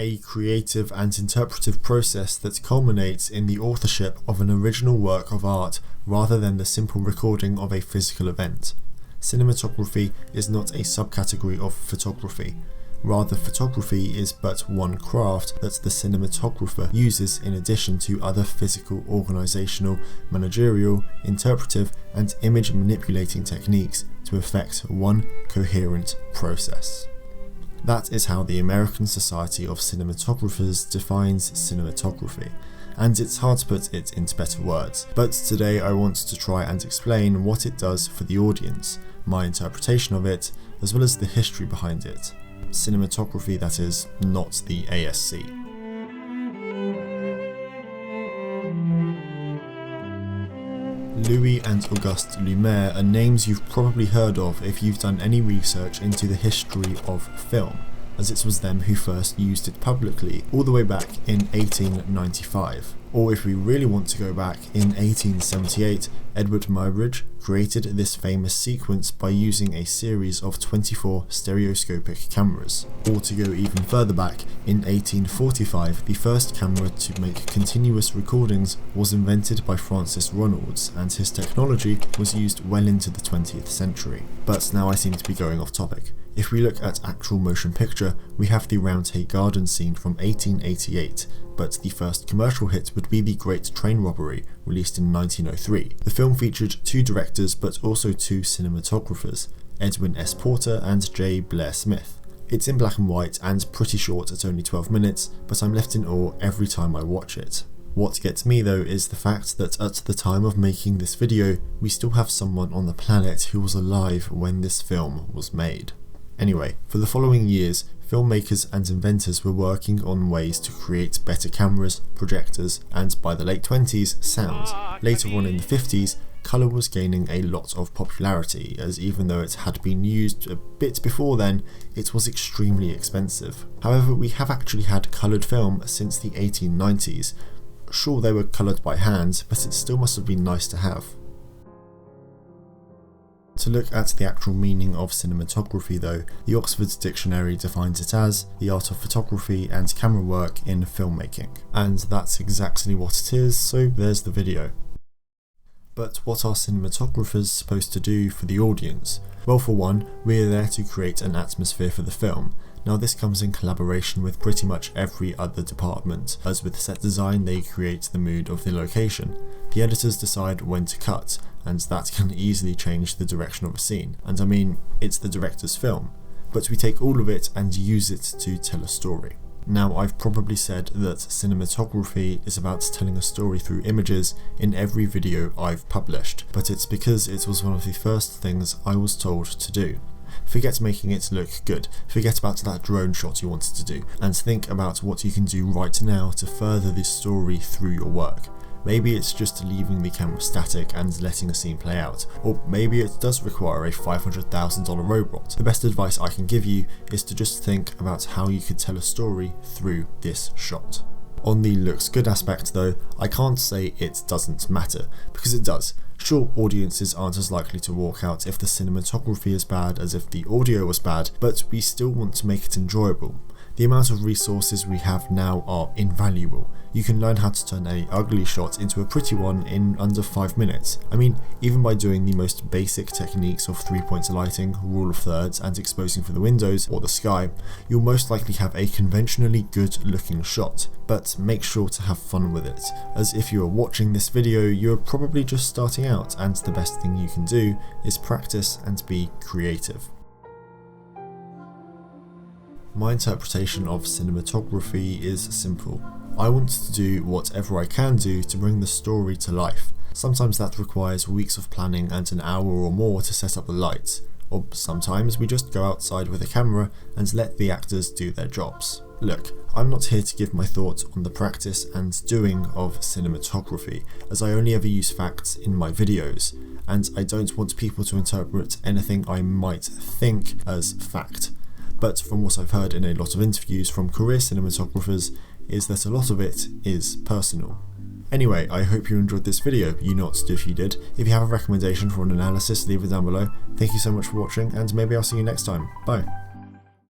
a creative and interpretive process that culminates in the authorship of an original work of art rather than the simple recording of a physical event. Cinematography is not a subcategory of photography. Rather, photography is but one craft that the cinematographer uses in addition to other physical, organisational, managerial, interpretive and image manipulating techniques to effect one coherent process. That is how the American Society of Cinematographers defines cinematography, and it's hard to put it into better words, but today I want to try and explain what it does for the audience, my interpretation of it, as well as the history behind it. Cinematography, that is, not the ASC. Louis and Auguste Lumière are names you've probably heard of if you've done any research into the history of film, as it was them who first used it publicly all the way back in 1895. Or if we really want to go back, in 1878, Edward Muybridge created this famous sequence by using a series of 24 stereoscopic cameras. Or to go even further back, in 1845, the first camera to make continuous recordings was invented by Francis Ronalds, and his technology was used well into the 20th century. But now I seem to be going off topic. If we look at actual motion picture, we have the Roundhay Garden scene from 1888, but the first commercial hit would be The Great Train Robbery, released in 1903. The film featured two directors but also two cinematographers, Edwin S. Porter and J. Blair Smith. It's in black and white and pretty short at only 12 minutes, but I'm left in awe every time I watch it. What gets me though is the fact that at the time of making this video, we still have someone on the planet who was alive when this film was made. Anyway, for the following years, filmmakers and inventors were working on ways to create better cameras, projectors, and by the late 20s, sound. Later on in the 50s, colour was gaining a lot of popularity, as even though it had been used a bit before then, it was extremely expensive. However, we have actually had coloured film since the 1890s. Sure, they were coloured by hand, but it still must have been nice to have. To look at the actual meaning of cinematography though, the Oxford Dictionary defines it as the art of photography and camera work in filmmaking. And that's exactly what it is, so there's the video. But what are cinematographers supposed to do for the audience? Well, for one, we're there to create an atmosphere for the film. Now this comes in collaboration with pretty much every other department, as with set design they create the mood of the location. The editors decide when to cut, and that can easily change the direction of a scene. And I mean, it's the director's film, but we take all of it and use it to tell a story. Now, I've probably said that cinematography is about telling a story through images in every video I've published, but it's because it was one of the first things I was told to do. Forget making it look good, forget about that drone shot you wanted to do, and think about what you can do right now to further this story through your work. Maybe it's just leaving the camera static and letting a scene play out, or maybe it does require a $500,000 robot. The best advice I can give you is to just think about how you could tell a story through this shot. On the looks good aspect though, I can't say it doesn't matter, because it does. Sure, audiences aren't as likely to walk out if the cinematography is bad as if the audio was bad, but we still want to make it enjoyable. The amount of resources we have now are invaluable. You can learn how to turn an ugly shot into a pretty one in under 5 minutes. I mean, even by doing the most basic techniques of 3-point lighting, rule of thirds, and exposing for the windows or the sky, you'll most likely have a conventionally good looking shot. But make sure to have fun with it, as if you are watching this video, you're probably just starting out, and the best thing you can do is practice and be creative. My interpretation of cinematography is simple. I want to do whatever I can do to bring the story to life. Sometimes that requires weeks of planning and an hour or more to set up the lights, or sometimes we just go outside with a camera and let the actors do their jobs. Look, I'm not here to give my thoughts on the practice and doing of cinematography, as I only ever use facts in my videos, and I don't want people to interpret anything I might think as fact. But from what I've heard in a lot of interviews from career cinematographers is that a lot of it is personal. Anyway, I hope you enjoyed this video. You know what to do if you did. If you have a recommendation for an analysis, leave it down below. Thank you so much for watching, and maybe I'll see you next time. Bye.